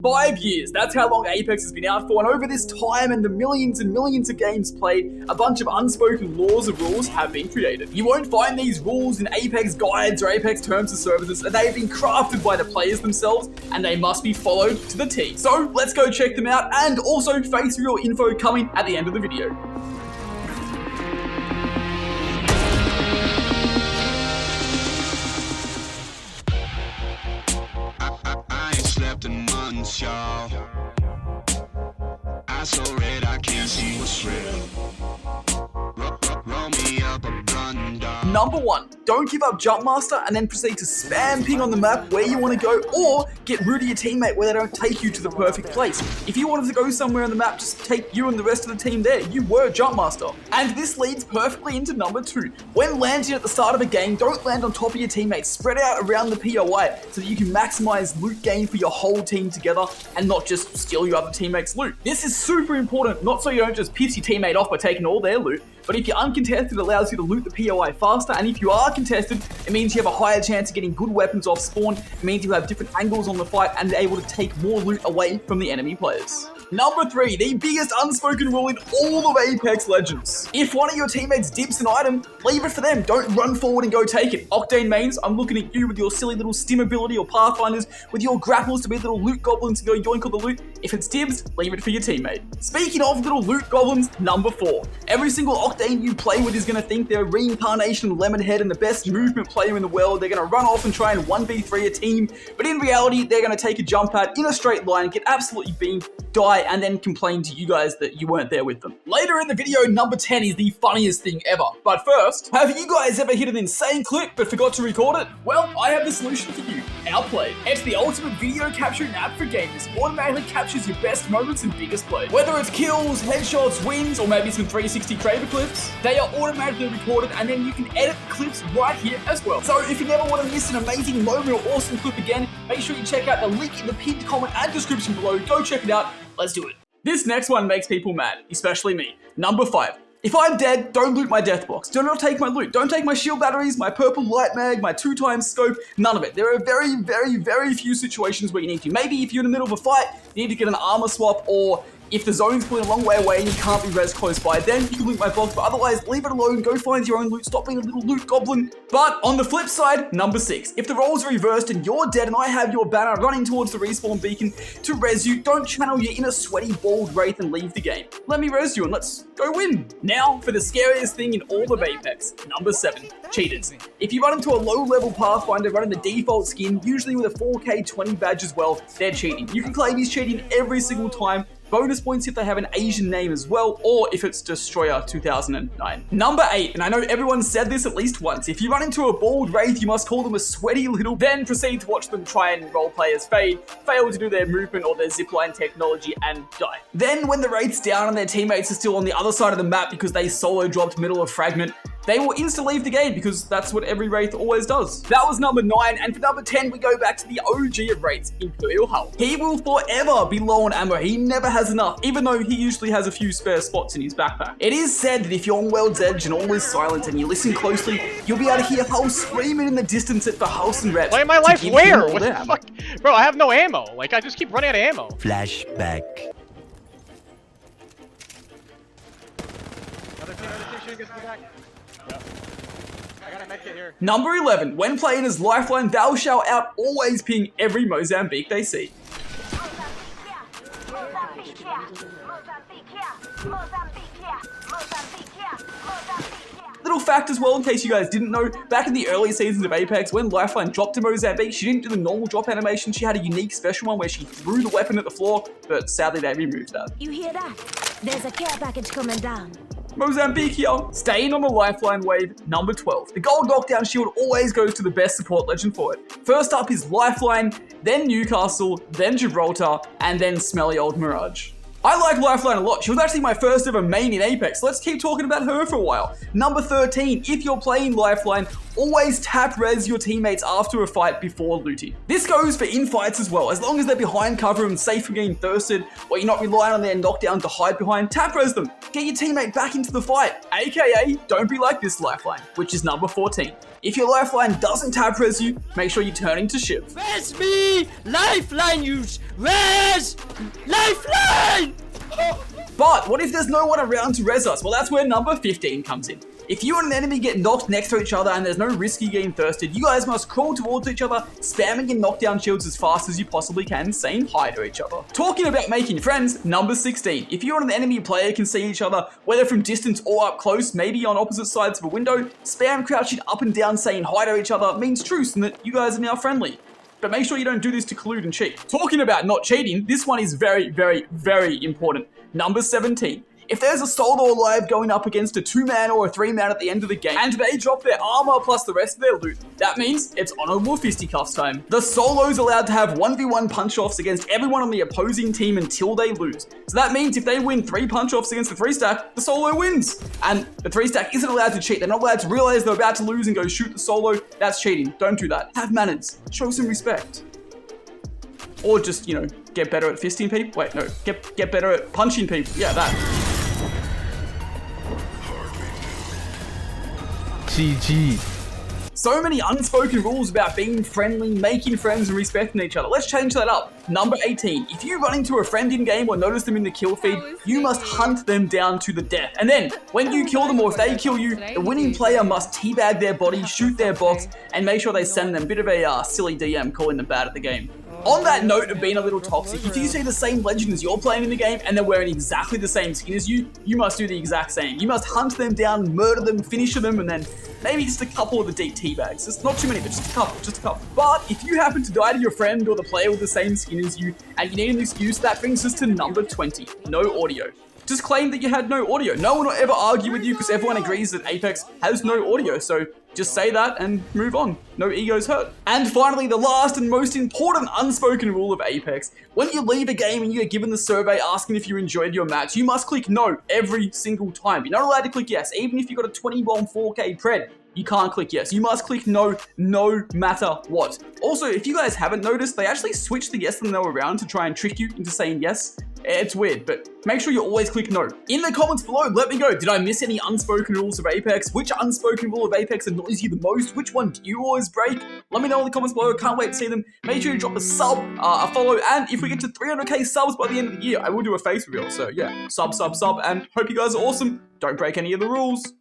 5 years, that's how long Apex has been out for, and over this time and the millions and millions of games played, a bunch of unspoken laws and rules have been created. You won't find these rules in Apex guides or Apex terms of services, and they've been crafted by the players themselves, and they must be followed to the T. So let's go check them out, and also face real info coming at the end of the video. Y'all, I so red I can't see what's real. Roll me up a blunder. Number 1, don't give up Jump Master and then proceed to spam ping on the map where you want to go, or get rude to your teammate where they don't take you to the perfect place. If you wanted to go somewhere on the map, just take you and the rest of the team there. You were Jump Master. And this leads perfectly into number 2. When landing at the start of a game, don't land on top of your teammates. Spread out around the POI so that you can maximize loot gain for your whole team together and not just steal your other teammates' loot. This is super important, not so you don't just piss your teammate off by taking all their loot, but if you're uncontested, it allows you to loot the POI faster, and if you are contested, it means you have a higher chance of getting good weapons off spawn. It means you have different angles on the fight and able to take more loot away from the enemy players. Number 3, the biggest unspoken rule in all of Apex Legends. If one of your teammates dips an item, leave it for them. Don't run forward and go take it. Octane mains, I'm looking at you with your silly little stim ability, or Pathfinders with your grapples to be little loot goblins to go yoink all the loot. If it's dibs, leave it for your teammate. Speaking of little loot goblins, number 4. Every single Octane you play with is going to think they're a reincarnation of Lemonhead and the best movement player in the world. They're going to run off and try and 1v3 a team, but in reality, they're going to take a jump pad in a straight line, get absolutely beamed, die, and then complain to you guys that you weren't there with them. Later in the video, number 10 is the funniest thing ever. But first, have you guys ever hit an insane clip but forgot to record it? Well, I have the solution for you. Outplay. It's the ultimate video capturing app for gamers. Automatically captures your best moments and biggest plays. Whether it's kills, headshots, wins, or maybe some 360 Kraber clips, they are automatically recorded, and then you can edit the clips right here as well. So if you never want to miss an amazing moment or awesome clip again, make sure you check out the link in the pinned comment and description below. Go check it out. Let's do it. This next one makes people mad, especially me. Number 5. If I'm dead, don't loot my death box. Do not take my loot. Don't take my shield batteries, my purple light mag, my 2x scope, none of it. There are very, very, very few situations where you need to. Maybe if you're in the middle of a fight, you need to get an armor swap, or if the zone's pulling a long way away and you can't be res close by, then you can loot my box, but otherwise, leave it alone, go find your own loot, stop being a little loot goblin. But on the flip side, number 6, if the roles are reversed and you're dead and I have your banner running towards the respawn beacon to res you, don't channel your inner sweaty bald wraith and leave the game. Let me res you and let's go win. Now for the scariest thing in all of Apex, number 7, cheaters. If you run into a low-level Pathfinder running the default skin, usually with a 4K 20 badge as well, they're cheating. You can claim he's cheating every single time. Bonus points if they have an Asian name as well, or if it's Destroyer 2009. Number 8, and I know everyone's said this at least once, if you run into a bald wraith, you must call them a sweaty little, then proceed to watch them try and roleplay as Fade, fail to do their movement or their zipline technology, and die. Then when the wraith's down and their teammates are still on the other side of the map because they solo dropped middle of fragment, they will instantly leave the game because that's what every wraith always does. That was number 9, and for number 10, we go back to the OG of wraiths, Imperial Hull. He will forever be low on ammo. He never has enough, even though he usually has a few spare spots in his backpack. It is said that if you're on World's Edge and all is silent and you listen closely, you'll be able to hear Hull screaming in the distance at the house and reps. Why am I life where? What the fuck? Bro, I have no ammo. Like, I just keep running out of ammo. Flashback. Another team shooting against the back. Yep. I got a medkit here. Number 11, when playing as Lifeline, thou shalt out always ping every Mozambique they see. Little fact as well, in case you guys didn't know, back in the early seasons of Apex, when Lifeline dropped to Mozambique, she didn't do the normal drop animation, she had a unique special one where she threw the weapon at the floor, but sadly they removed that. You hear that? There's a care package coming down. Mozambique here. Staying on the Lifeline wave, number 12. The gold knockdown shield always goes to the best support legend for it. First up is Lifeline, then Newcastle, then Gibraltar, and then smelly old Mirage. I like Lifeline a lot. She was actually my first ever main in Apex. Let's keep talking about her for a while. Number 13, if you're playing Lifeline, always tap res your teammates after a fight before looting. This goes for in fights as well. As long as they're behind cover and safe from getting thirsted, or you're not relying on their knockdown to hide behind, tap res them. Get your teammate back into the fight. AKA, don't be like this Lifeline, which is number 14. If your lifeline doesn't tap res you, make sure you turn into shiv. Where's me? Lifeline use! Where's lifeline? But what if there's no one around to res us? Well, that's where number 15 comes in. If you and an enemy get knocked next to each other and there's no risk you getting thirsted, you guys must crawl towards each other, spamming your knockdown shields as fast as you possibly can, saying hi to each other. Talking about making friends, number 16. If you and an enemy player can see each other, whether from distance or up close, maybe on opposite sides of a window, spam crouching up and down saying hi to each other means truce and that you guys are now friendly. But make sure you don't do this to collude and cheat. Talking about not cheating, this one is very, very, very important. Number 17. If there's a solo alive going up against a 2-man or a 3-man at the end of the game, and they drop their armor plus the rest of their loot, that means it's honorable fisticuffs time. The solo's allowed to have 1v1 punch-offs against everyone on the opposing team until they lose. So that means if they win 3 punch-offs against the 3-stack, the solo wins. And the 3-stack isn't allowed to cheat. They're not allowed to realize they're about to lose and go shoot the solo. That's cheating. Don't do that. Have manners. Show some respect. Or just, you know, get better at fisting people. Wait, no. Get better at punching people. Yeah, that. GG. So many unspoken rules about being friendly, making friends, and respecting each other. Let's change that up. Number 18. If you run into a friend in game or notice them in the kill feed, you must hunt them down to the death. And then, when you kill them or if they kill you, the winning player must teabag their body, shoot their box, and make sure they send them a bit of a silly DM calling them bad at the game. On that note of being a little toxic, if you see the same legend as you're playing in the game and they're wearing exactly the same skin as you, you must do the exact same. You must hunt them down, murder them, finish them, and then maybe just a couple of the deep teabags. Just not too many, but just a couple, But if you happen to die to your friend or the player with the same skin as you, and you need an excuse, that brings us to number 20, no audio. Just claim that you had no audio. No one will ever argue with you because everyone agrees that Apex has no audio, so just say that and move on. No egos hurt. And finally, the last and most important unspoken rule of Apex. When you leave a game and you get given the survey asking if you enjoyed your match, you must click no every single time. You're not allowed to click yes, even if you got a 20 bomb 4K pred. You can't click yes. You must click no, no matter what. Also, if you guys haven't noticed, they actually switched the yes and no around to try and trick you into saying yes. It's weird, but make sure you always click no. In the comments below, let me know, did I miss any unspoken rules of Apex? Which unspoken rule of Apex annoys you the most? Which one do you always break? Let me know in the comments below, can't wait to see them. Make sure you drop a sub, a follow, and if we get to 300k subs by the end of the year, I will do a face reveal. So yeah, sub, and hope you guys are awesome. Don't break any of the rules.